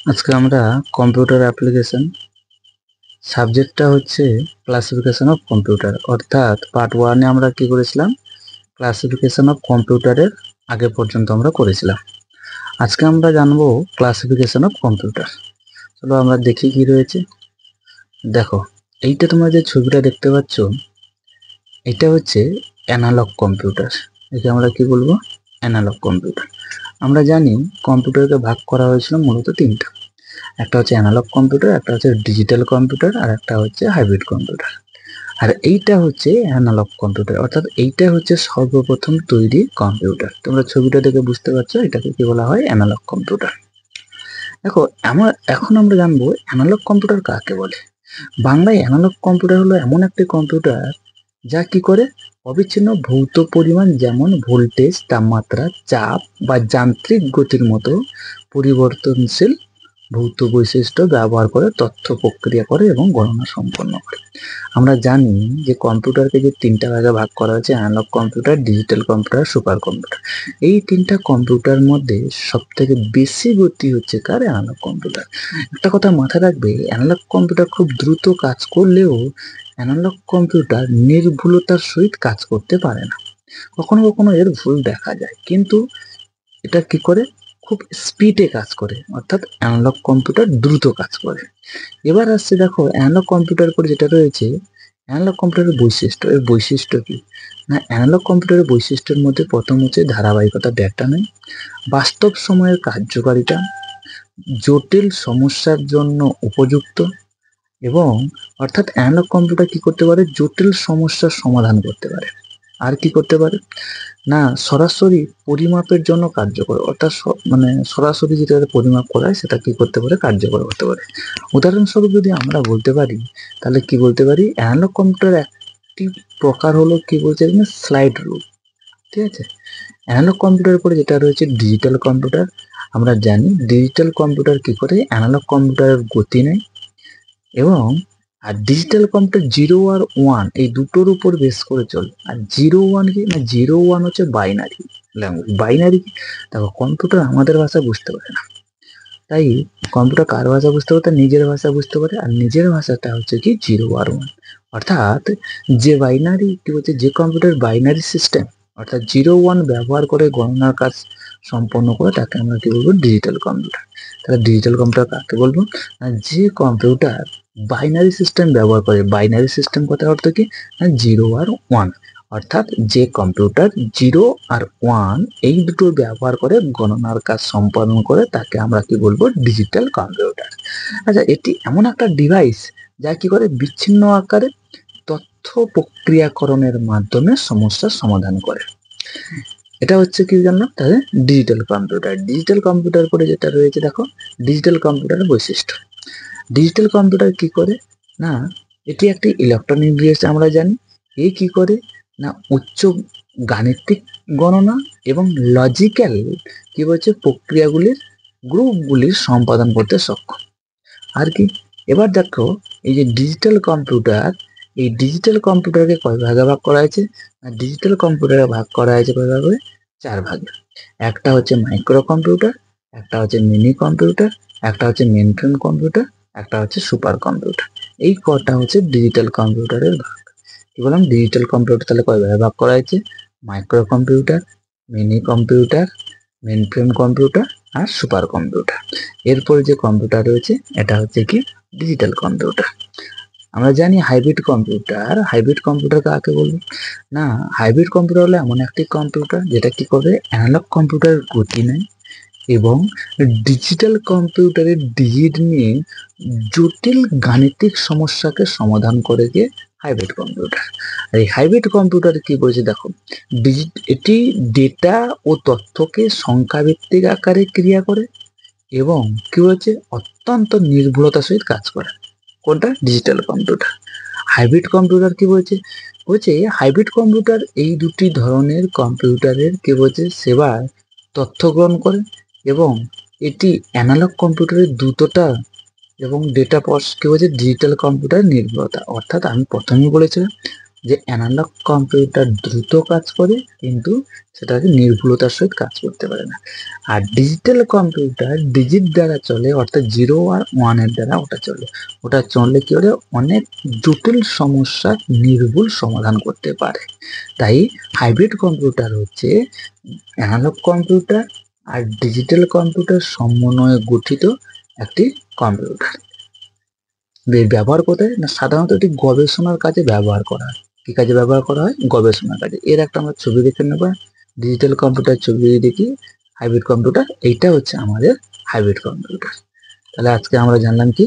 আজকে আমরা computer application সাবজেক্টটা হচ্ছে ক্লাসিফিকেশন অফ কম্পিউটার, অর্থাৎ পার্ট ওয়ানে আমরা কি করেছিলাম, ক্লাসিফিকেশন অফ কম্পিউটারের আগে পর্যন্ত আমরা করেছিলাম। আজকে আমরা জানবো ক্লাসিফিকেশন অফ কম্পিউটার। চলো আমরা দেখি কি রয়েছে। দেখো, এইটা তোমরা যে ছবিটা দেখতে পাচ্ছ, এটা হচ্ছে অ্যানালগ কম্পিউটার। একে আমরা কি বলবো, অ্যানালগ কম্পিউটার। আমরা জানি কম্পিউটারকে ভাগ করা হয়েছিল মূলত তিনটা। একটা হচ্ছে অ্যানালগ কম্পিউটার, একটা হচ্ছে ডিজিটাল কম্পিউটার, আর একটা হচ্ছে হাইব্রিড কম্পিউটার। আর এইটা হচ্ছে অ্যানালগ কম্পিউটার, অর্থাৎ এইটা হচ্ছে সর্বপ্রথম তৈরি কম্পিউটার। তোমরা ছবিটা দেখে বুঝতে পারছো এটাকে কি বলা হয়, অ্যানালগ কম্পিউটার। দেখো, এখন আমরা জানবো অ্যানালগ কম্পিউটার কাকে বলে। বাংলায় অ্যানালগ কম্পিউটার হলো এমন একটি কম্পিউটার যা কি করে, অবিচ্ছিন্ন ভৌত পরিমাণ যেমন ভোল্টেজ, তাপমাত্রা, চাপ বা যান্ত্রিক গতির মতো পরিবর্তনশীল ভৌত বৈশিষ্ট্য ব্যবহার করে তথ্য প্রক্রিয়া করে এবং গণনা সম্পন্ন করে। আমরা জানি যে কম্পিউটারকে যে তিনটা ভাগে ভাগ করা হয়েছে, analogue computer, digital computer, super computer. এই তিনটা কম্পিউটার মধ্যে সব থেকে বেশি গতি হচ্ছে কার, অ্যানালগ কম্পিউটার। একটা কথা মাথায় রাখবে, অ্যানালগ কম্পিউটার খুব দ্রুত কাজ করলেও অ্যানালগ কম্পিউটার নির্ভুলতার সহিত কাজ করতে পারে না। কখনো কখনো এর ভুল দেখা যায়, কিন্তু এটা কি করে, খুব স্পিডে কাজ করে, অর্থাৎ অ্যানালগ কম্পিউটার দ্রুত কাজ করে। এবার আসছে, দেখো অ্যানালগ কম্পিউটার করে যেটা রয়েছে, অ্যানালগ কম্পিউটারের বৈশিষ্ট্য। এর বৈশিষ্ট্য কি না, অ্যানালগ কম্পিউটারের বৈশিষ্ট্যের মধ্যে প্রথম হচ্ছে ধারাবাহিকতা, ডেটা নেই, বাস্তব সময়ের কার্যকারিতা, জটিল সমস্যার জন্য উপযুক্ত, এবং অর্থাৎ অ্যানালগ কম্পিউটার কি করতে পারে, জটিল সমস্যার সমাধান করতে পারে। আর কি করতে পারে না, সরাসরি পরিমাপের জন্য কার্যকর, অর্থাৎ মানে সরাসরি যেটা পরিমাপ করা হয় সেটা কি করতে পারে, কার্যকর হতে পারে। উদাহরণস্বরূপ যদি আমরা বলতে পারি, তাহলে কি বলতে পারি, অ্যানালগ কম্পিউটার একটি প্রকার হলো কি বলছে এখানে, স্লাইড রুল। ঠিক আছে। অ্যানালগ কম্পিউটারের পরে যেটা রয়েছে ডিজিটাল কম্পিউটার। আমরা জানি ডিজিটাল কম্পিউটার কি করে, অ্যানালগ কম্পিউটারের গতি নেয়, এবং আর ডিজিটাল কম্পিউটার জিরো আর ওয়ান এই দুটোর উপর বেস করে চলে। আর জিরো ওয়ান কি না, জিরো ওয়ান হচ্ছে বাইনারি ল্যাঙ্গুয়েজ। বাইনারি কি, দেখো কম্পিউটার আমাদের ভাষা বুঝতে পারে না, তাই কম্পিউটার কার ভাষা বুঝতে পারে, তার নিজের ভাষা বুঝতে পারে, আর নিজের ভাষাটা হচ্ছে কি জিরো আর ওয়ান। অর্থাৎ যে বাইনারি কি বলছে, যে কম্পিউটার বাইনারি সিস্টেম অর্থাৎ জিরো ওয়ান ব্যবহার করে গণনার কাজ সম্পন্ন করে, তাকে আমরা কি বলবো, ডিজিটাল কম্পিউটার। তাহলে ডিজিটাল কম্পিউটার কাকে বলবো না, যে কম্পিউটার বাইনারি সিস্টেম ব্যবহার করে। বাইনারি সিস্টেম কথার অর্থ কি না, জিরো আর ওয়ান। অর্থাৎ যে কম্পিউটার জিরো আর ওয়ান এই দুটো ব্যবহার করে গণনার কাজ সম্পাদন করে, তাকে আমরা কি বলবো, ডিজিটাল কম্পিউটার। আচ্ছা, এটি এমন একটা ডিভাইস যা কি করে, বিচ্ছিন্ন আকারে তথ্য প্রক্রিয়াকরণের মাধ্যমে সমস্যার সমাধান করে। এটা হচ্ছে কি জানলাম, তাহলে ডিজিটাল কম্পিউটার। ডিজিটাল কম্পিউটার করে যেটা রয়েছে, দেখো ডিজিটাল কম্পিউটারের বৈশিষ্ট্য। ডিজিটাল কম্পিউটার কি করে না, এটি একটি ইলেকট্রনিক ডিভাইস। আমরা জানি এ কি করে না, উচ্চ গাণিতিক গণনা এবং লজিক্যাল কি বলছে প্রক্রিয়াগুলির গ্রুপগুলির সম্পাদন করতে সক্ষম। আর কি, এবার দেখো এই যে ডিজিটাল কম্পিউটার, এই ডিজিটাল কম্পিউটারকে কয় ভাগে ভাগ করা হয়েছে না, ডিজিটাল কম্পিউটারে ভাগ করা হয়েছে কয় ভাগে, চার ভাগে। একটা হচ্ছে মাইক্রো কম্পিউটার, একটা হচ্ছে মিনি কম্পিউটার, একটা হচ্ছে মেইন ফ্রেম কম্পিউটার, একটা হচ্ছে সুপার কম্পিউটার। এই কটা হচ্ছে ডিজিটাল কম্পিউটারের ভাগ। কি বললাম, ডিজিটাল কম্পিউটার তাহলে কয় ভাগে ভাগ করা হয়েছে, micro computer, mini computer, mainframe computer, আর সুপার কম্পিউটার। এরপরে যে কম্পিউটার রয়েছে এটা হচ্ছে কি, ডিজিটাল কম্পিউটার। আমরা জানি হাইব্রিড কম্পিউটার। হাইব্রিড কম্পিউটার কাকে বলবো না, হাইব্রিড কম্পিউটার হলো এমন একটি কম্পিউটার যেটা কি করবে, অ্যানালগ কম্পিউটারের গতি নেয় এবং ডিজিটাল কম্পিউটারের ডিজিট নিয়ে জটিল গাণিতিক সমস্যাকে সমাধান করে গিয়ে হাইব্রিড কম্পিউটার। আর এই হাইব্রিড কম্পিউটার কি বলছে, দেখো এটি ডেটা ও তথ্যকে সংখ্যাভিত্তিক আকারে ক্রিয়া করে এবং কি বলছে, অত্যন্ত নির্ভুলতার সহিত কাজ করে। কোনটা, ডিজিটাল কম্পিউটার। হাইব্রিড কম্পিউটার কি বলছে, বলছে হাইব্রিড কম্পিউটার এই দুটি ধরনের কম্পিউটারের কি বলছে সেবায় তথ্য গ্রহণ করে, এবং এটি অ্যানালগ কম্পিউটারের দ্রুততা এবং ডেটা পস কি বলছে, ডিজিটাল কম্পিউটার নির্ভরতা। অর্থাৎ আমি প্রথমেই বলেছিলাম যে অ্যানালগ কম্পিউটার দ্রুত কাজ করে কিন্তু সেটাকে নির্ভুলতার সহিত কাজ করতে পারে না। আর ডিজিটাল কম্পিউটার ডিজিট দ্বারা চলে, অর্থাৎ 0 আর 1 এর দ্বারা ওটা চলে। ওটা চললে কি করে অনেক জটিল সমস্যার নির্ভুল সমাধান করতে পারে। তাই হাইব্রিড কম্পিউটার হচ্ছে অ্যানালগ কম্পিউটার আর ডিজিটাল কম্পিউটার সমন্বয়ে গঠিত একটি কম্পিউটার। এর ব্যবহার কোথায় না, সাধারণত এটি গবেষণার কাজে ব্যবহার করা হয়। কি কাজে ব্যবহার করা হয়? গবেষণার কাজে। এর একটা আমরা ছবি দেখে নেব, ডিজিটাল কম্পিউটার ছবি দেখি, হাইব্রিড কম্পিউটার, এইটা হচ্ছে আমাদের হাইব্রিড কম্পিউটার। তাহলে আজকে আমরা জানলাম কি